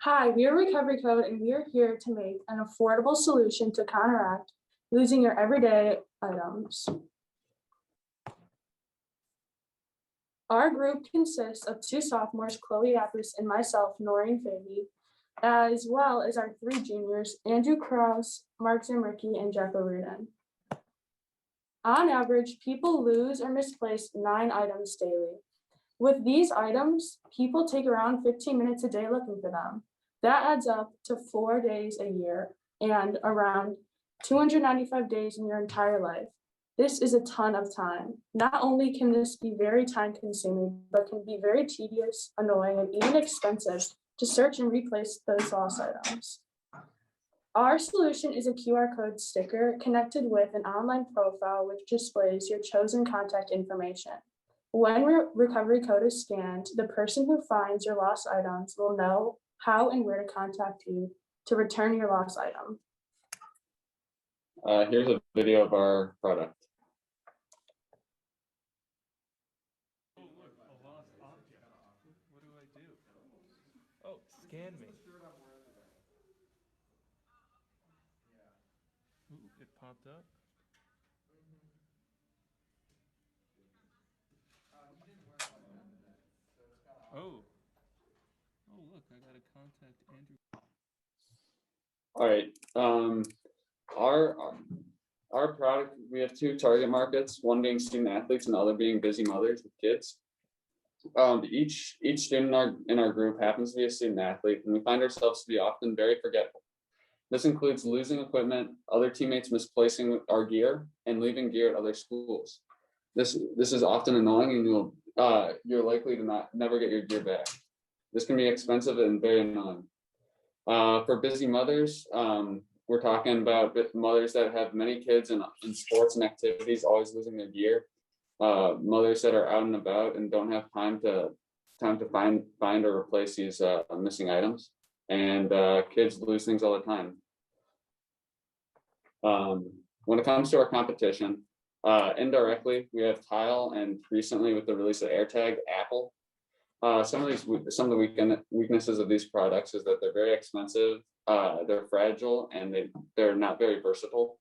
Hi, we are Recovery Code, and we are here to make an affordable solution to counteract losing your everyday items. Our group consists of two sophomores, Chloe Apris and myself, Noreen Fahey, as well as our three juniors, Andrew Krause, Mark Zamricki, and Jeff Rudin. On average, people lose or misplace 9 items daily. With these items, people take around 15 minutes a day looking for them. That adds up to 4 days a year and around 295 days in your entire life. This is a ton of time. Not only can this be very time consuming, but can be very tedious, annoying, and even expensive to search and replace those lost items. Our solution is a QR code sticker connected with an online profile which displays your chosen contact information. When recovery code is scanned, the person who finds your lost items will know how and where to contact you to return your lost item. Here's a video of our product. Oh, look, a lost object. What do I do? Oh, scan me. Ooh, it popped up. Oh. Oh, look, I gotta contact Andrew. All right. Our product, we have 2 target markets, one being student athletes and the other being busy mothers with kids. Each student in our group happens to be a student athlete, and we find ourselves to be often very forgetful. This includes losing equipment, other teammates misplacing our gear, and leaving gear at other schools. This is often annoying, and you're likely to never get your gear back. This can be expensive and very annoying. For busy mothers, we're talking about mothers that have many kids in sports and activities, always losing their gear. Mothers that are out and about and don't have time to find or replace these missing items, and kids lose things all the time. When it comes to our competition, indirectly we have Tile, and recently with the release of AirTag, Apple. Some of the weaknesses of these products is that they're very expensive, they're fragile, and they're not very versatile.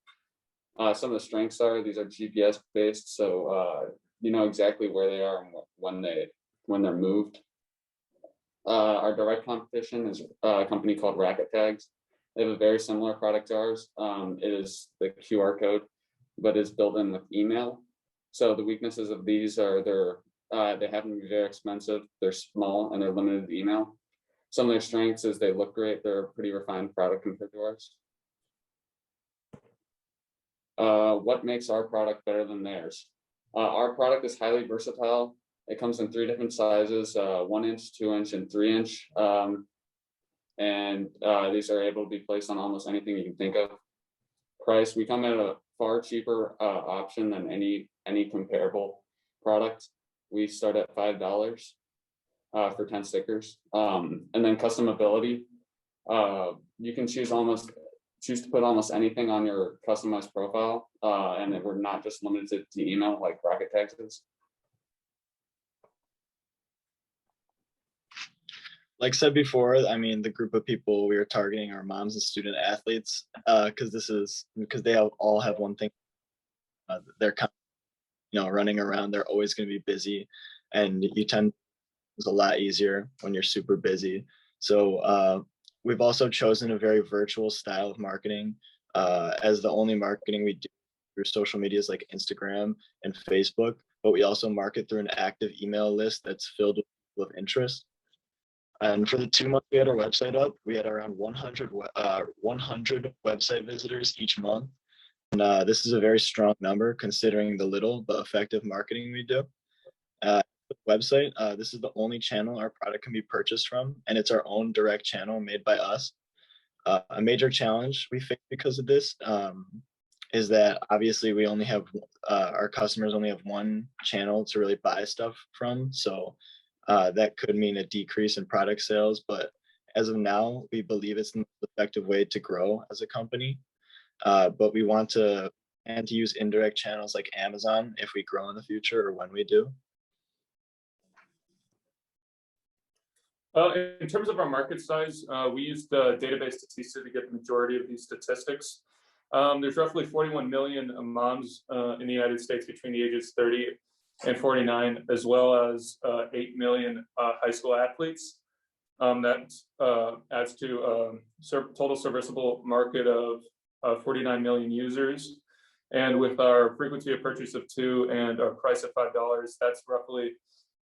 Some of the strengths are these are GPS based, so you know exactly where they are and when they're moved. Our direct competition is a company called Racket Tags. They have a very similar product to ours. It is the QR code, but it's built in with email. So the weaknesses of these are they happen to be very expensive, they're small, and they're limited to email. Some of their strengths is they look great, they're a pretty refined product compared to ours. What makes our product better than theirs? Our product is highly versatile. It comes in 3 different sizes, 1 inch, 2 inch, and 3 inch. And these are able to be placed on almost anything you can think of. Price, we come at a far cheaper option than any comparable product. We start at $5 for 10 stickers. And then customability, you can choose to put almost anything on your customized profile, and we're not just limited to email like Rocket Tags is. Like said before, I mean, the group of people we are targeting are moms and student athletes, because they all have one thing. They're kind of, running around. They're always going to be busy, and it's a lot easier when you're super busy. So we've also chosen a very virtual style of marketing, as the only marketing we do through social medias like Instagram and Facebook, but we also market through an active email list that's filled with people of interest. And for the 2 months we had our website up, we had around 100 website visitors each month. And this is a very strong number considering the little but effective marketing we do. Website, this is the only channel our product can be purchased from, and it's our own direct channel made by us. A major challenge we face because of this is that obviously we only have our customers only have one channel to really buy stuff from, so that could mean a decrease in product sales, but as of now we believe it's the most effective way to grow as a company. But we want to use indirect channels like Amazon if we grow in the future, or when we do. In terms of our market size, we used the database Statista to get the majority of these statistics. There's roughly 41 million moms in the United States between the ages 30 and 49, as well as 8 million high school athletes. That adds to total serviceable market of 49 million users. And with our frequency of purchase of 2 and our price of $5, that's roughly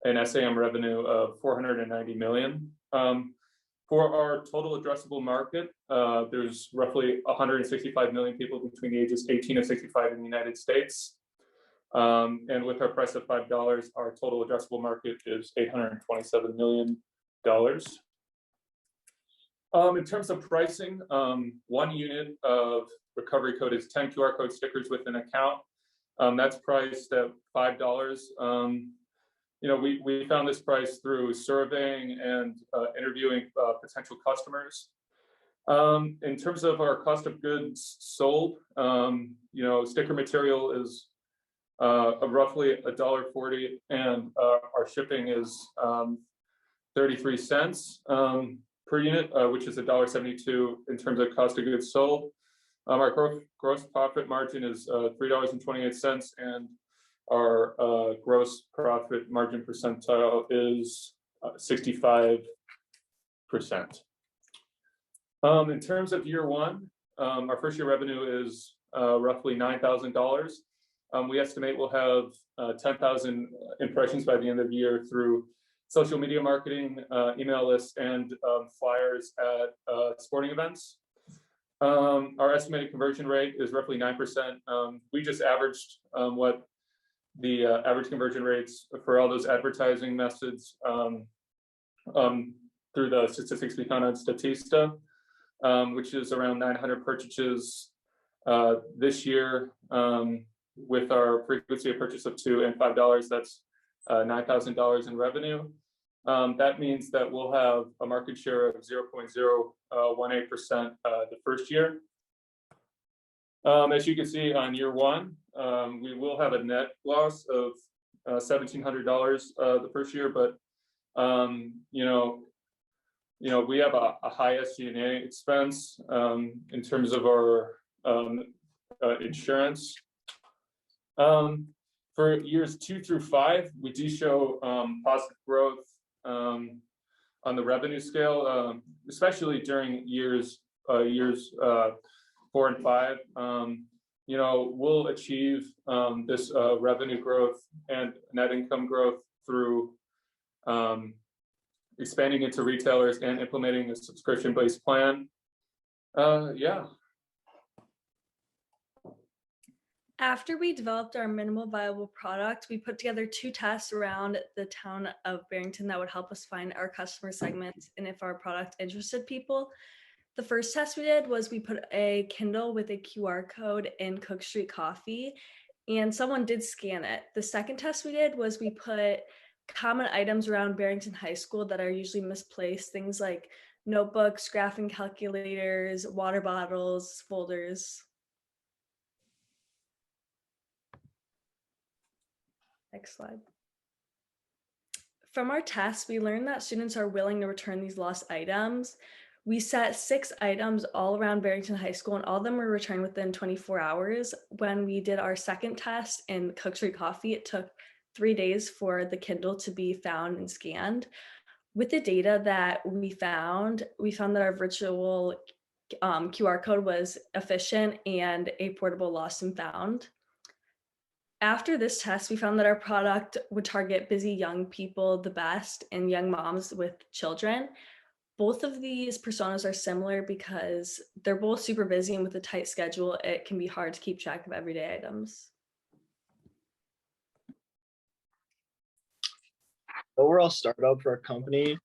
an SAM revenue of 490 million. For our total addressable market, there's roughly 165 million people between the ages 18 and 65 in the United States. And with our price of $5, our total addressable market is $827 million. In terms of pricing, 1 unit of recovery code is 10 QR code stickers with an account. That's priced at $5. We found this price through surveying and interviewing potential customers. In terms of our cost of goods sold, sticker material is roughly $1.40, and our shipping is 33 cents per unit, which is $1.72 in terms of cost of goods sold. Our gross profit margin is $3.28, and our gross profit margin percentile is 65%. In terms of year one, our first year revenue is roughly $9,000. We estimate we'll have 10,000 impressions by the end of the year through social media marketing, email lists, and flyers at sporting events. Our estimated conversion rate is roughly 9%. We just averaged what the average conversion rates for all those advertising methods through the statistics we found on Statista, which is around 900 purchases this year. With our frequency of purchase of $2 and $5, that's $9,000 in revenue. That means that we'll have a market share of 0.018% the first year. As you can see on year one, we will have a net loss of $1,700 the first year, but we have a high SG&A expense in terms of our insurance. For years 2 through 5, we do show positive growth on the revenue scale, especially during years 4 and 5. We'll achieve this revenue growth and net income growth through expanding into retailers and implementing a subscription-based plan. Yeah. After we developed our minimal viable product, we put together 2 tests around the town of Barrington that would help us find our customer segments and if our product interested people. The first test we did was we put a Kindle with a QR code in Cook Street Coffee, and someone did scan it. The second test we did was we put common items around Barrington High School that are usually misplaced, things like notebooks, graphing calculators, water bottles, folders. Next slide. From our tests, we learned that students are willing to return these lost items. We set 6 items all around Barrington High School, and all of them were returned within 24 hours. When we did our second test in Cook Street Coffee, it took 3 days for the Kindle to be found and scanned. With the data that we found that our virtual QR code was efficient and a portable lost and found. After this test, we found that our product would target busy young people the best and young moms with children. Both of these personas are similar because they're both super busy, and with a tight schedule, it can be hard to keep track of everyday items. Overall startup for our company,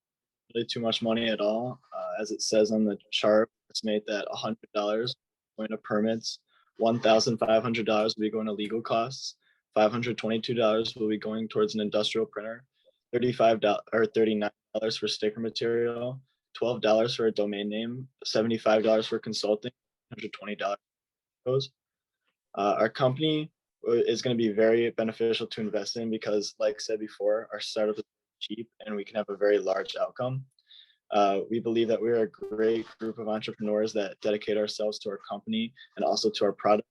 really too much money at all. As it says on the chart, estimate that $100 going to permits, $1,500 will be going to legal costs, $522 will be going towards an industrial printer, $39 for sticker material, $12 for a domain name, $75 for consulting, $120 goes. Our company is going to be very beneficial to invest in because, like I said before, our startup is cheap and we can have a very large outcome. We believe that we're a great group of entrepreneurs that dedicate ourselves to our company and also to our product.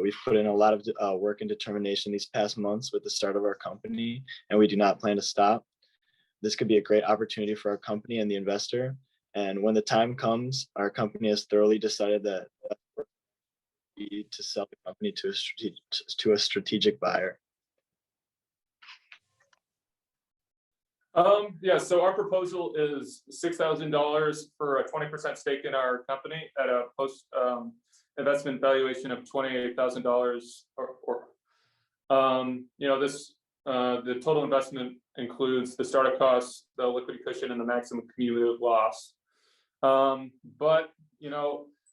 We've put in a lot of work and determination these past months with the start of our company, and we do not plan to stop. This could be a great opportunity for our company and the investor. And when the time comes, our company has thoroughly decided that we need to sell the company to a strategic buyer. Yeah, so our proposal is $6,000 for a 20% stake in our company at a post investment valuation of $28,000 this the total investment includes the startup costs, the liquidity cushion, and the maximum cumulative loss. But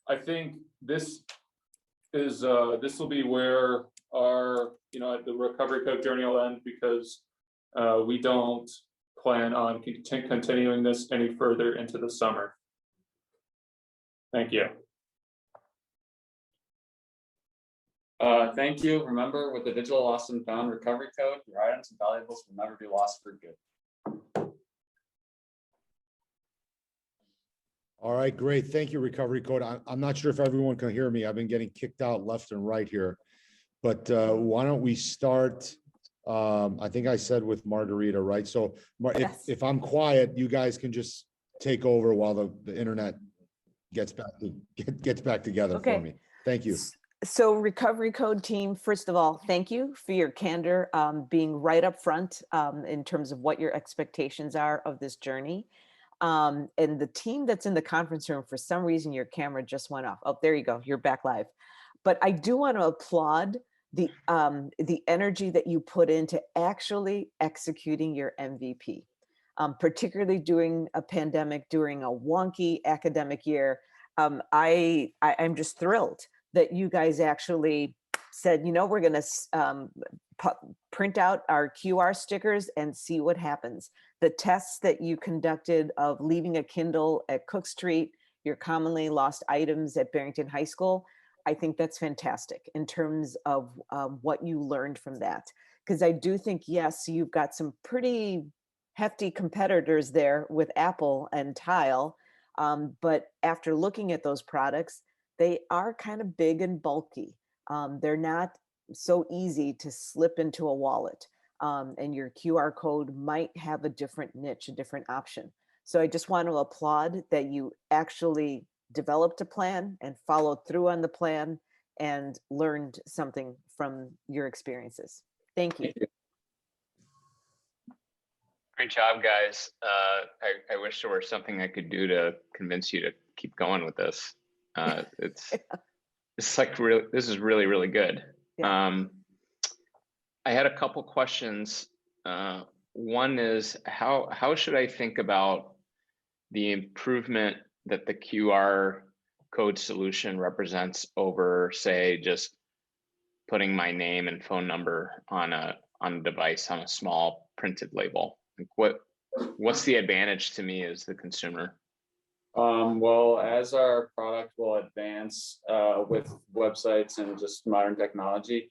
I think this will be where our the recovery code journey will end, because we don't plan on continuing this any further into the summer. Thank you. Thank you. Remember, with the digital lost and found recovery code, your items and valuables will never be lost for good. All right, great. Thank you, Recovery Code. I'm not sure if everyone can hear me. I've been getting kicked out left and right here. But why don't we start? I think I said with Margarita, right? So Yes. if I'm quiet, you guys can just take over while the internet gets back together Okay. for me. Thank you. So Recovery Code team, first of all, thank you for your candor, being right up front in terms of what your expectations are of this journey. And the team that's in the conference room, for some reason, your camera just went off. Oh, there you go. You're back live. But I do want to applaud the energy that you put into actually executing your MVP, particularly during a pandemic, during a wonky academic year. I'm just thrilled that you guys actually said, we're going to print out our QR stickers and see what happens. The tests that you conducted of leaving a Kindle at Cook Street, your commonly lost items at Barrington High School, I think that's fantastic in terms of what you learned from that. Because I do think, yes, you've got some pretty hefty competitors there with Apple and Tile. But after looking at those products, they are kind of big and bulky. They're not so easy to slip into a wallet. And your QR code might have a different niche, a different option. So I just want to applaud that you actually developed a plan and followed through on the plan and learned something from your experiences. Thank you. Great job, guys. I wish there were something I could do to convince you to keep going with this. It's like this is really, really good. Yeah. I had a couple questions. One is how should I think about the improvement that the QR code solution represents over, say, just putting my name and phone number on a device on a small printed label? Like what's the advantage to me as the consumer? Well, as our product will advance with websites and just modern technology,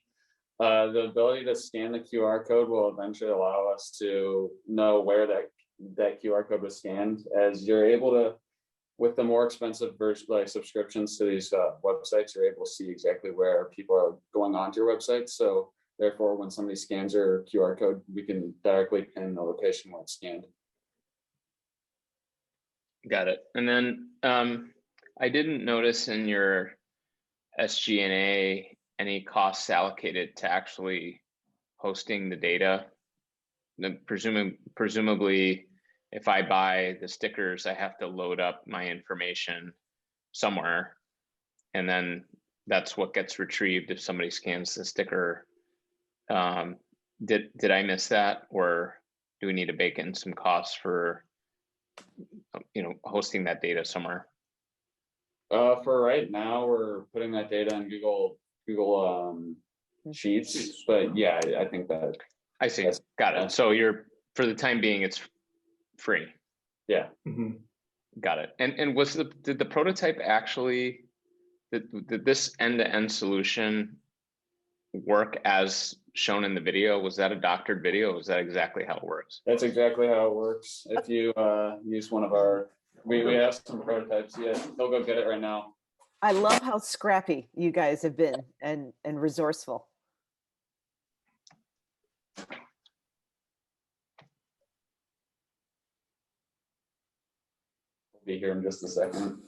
the ability to scan the QR code will eventually allow us to know where that QR code was scanned, as you're able to, with the more expensive version, like subscriptions to these websites, you're able to see exactly where people are going onto your website. So therefore, when somebody scans your QR code, we can directly pin the location where it's scanned. Got it. And then I didn't notice in your SG&A any costs allocated to actually hosting the data. Presumably, if I buy the stickers, I have to load up my information somewhere, and then that's what gets retrieved if somebody scans the sticker. Did I miss that, or do we need to bake in some costs for hosting that data somewhere? For right now, we're putting that data in Google Sheets, but yeah, I think that I see. Got it. So for the time being, it's free. Yeah. Mhm. Got it. And did the prototype actually, did this end-to-end solution work as shown in the video? Was that a doctored video? Was that exactly how it works? That's exactly how it works. If you use one of our, we have some prototypes. Yeah, they'll go get it right now. I love how scrappy you guys have been and resourceful. Be here in just a second.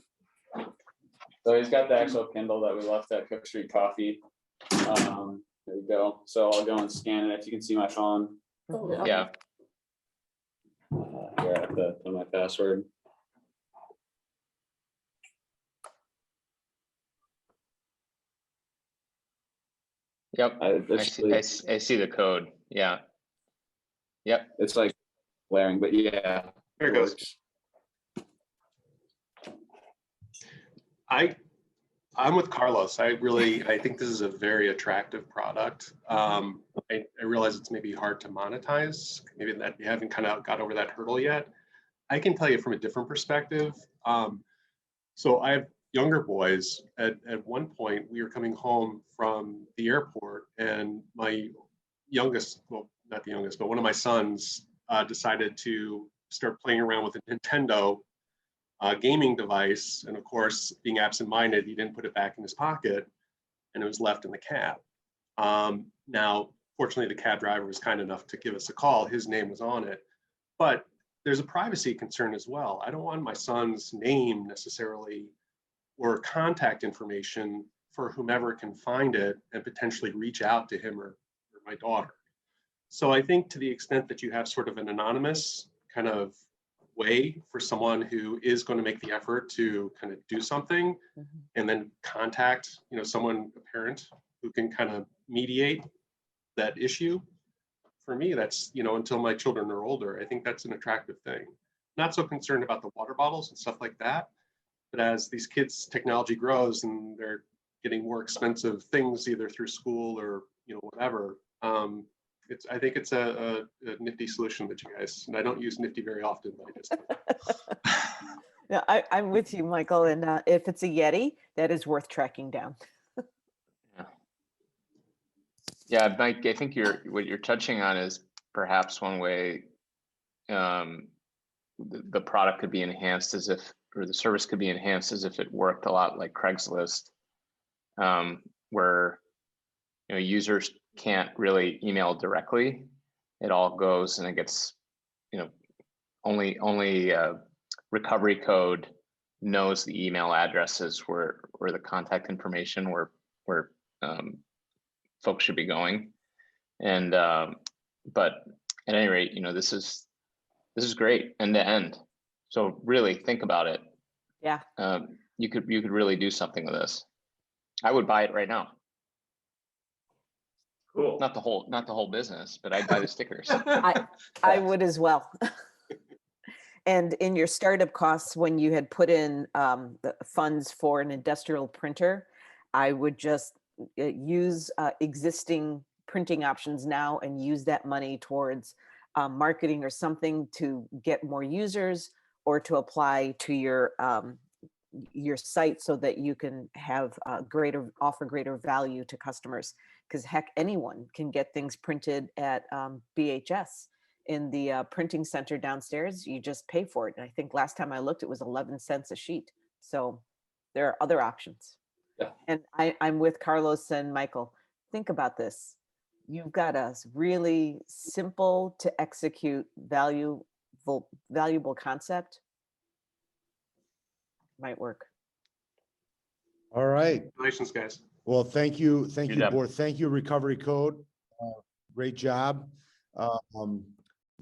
So he's got the actual Kindle that we left at Cook Street Coffee. There you go. So I'll go and scan it. If you can see my phone. Yeah. Here I have to put my password. Yep. I It's see the code. Yeah. Yep. it's like blaring, but yeah. There it goes. I'm with Carlos. I think this is a very attractive product. I realize it's maybe hard to monetize. Maybe that you haven't kind of got over that hurdle yet. I can tell you from a different perspective. So I have younger boys. At one point, we were coming home from the airport, and my youngest, well, not the youngest, but one of my sons decided to start playing around with a Nintendo gaming device. And of course, being absent-minded, he didn't put it back in his pocket, and it was left in the cab. Now, fortunately, the cab driver was kind enough to give us a call. His name was on it. But there's a privacy concern as well. I don't want my son's name necessarily or contact information for whomever can find it and potentially reach out to him or my daughter. So I think to the extent that you have sort of an anonymous kind of way for someone who is going to make the effort to kind of do something and then contact, someone, a parent who can kind of mediate that issue. For me, that's, until my children are older, I think that's an attractive thing. Not so concerned about the water bottles and stuff like that, but as these kids' technology grows and they're getting more expensive things either through school or, whatever, I think it's a nifty solution that you guys, and I don't use nifty very often, but I just. Yeah, I'm with you, Michael. And if it's a Yeti, that is worth tracking down. Yeah, Mike, I think what you're touching on is perhaps one way the product could be enhanced or the service could be enhanced as if it worked a lot like Craigslist, where users can't really email directly. It all goes and it gets, only recovery code knows the email addresses where the contact information where folks should be going. And but at any rate, this is great end to end. So really think about it. Yeah. You could really do something with this. I would buy it right now. Cool. Not the whole business, but I'd buy the stickers. I would as well. And in your startup costs, when you had put in the funds for an industrial printer, I would just use existing printing options now and use that money towards marketing or something to get more users or to apply to your site so that you can have offer greater value to customers. Because heck, anyone can get things printed at BHS in the printing center downstairs. You just pay for it. And I think last time I looked, it was 11 cents a sheet. So there are other options. Yeah. And I'm with Carlos and Michael. Think about this. You've got a really simple to execute valuable concept. Might work. All right. Congratulations, guys. Well, thank you, Good job. board. Thank you, Recovery Code. Great job.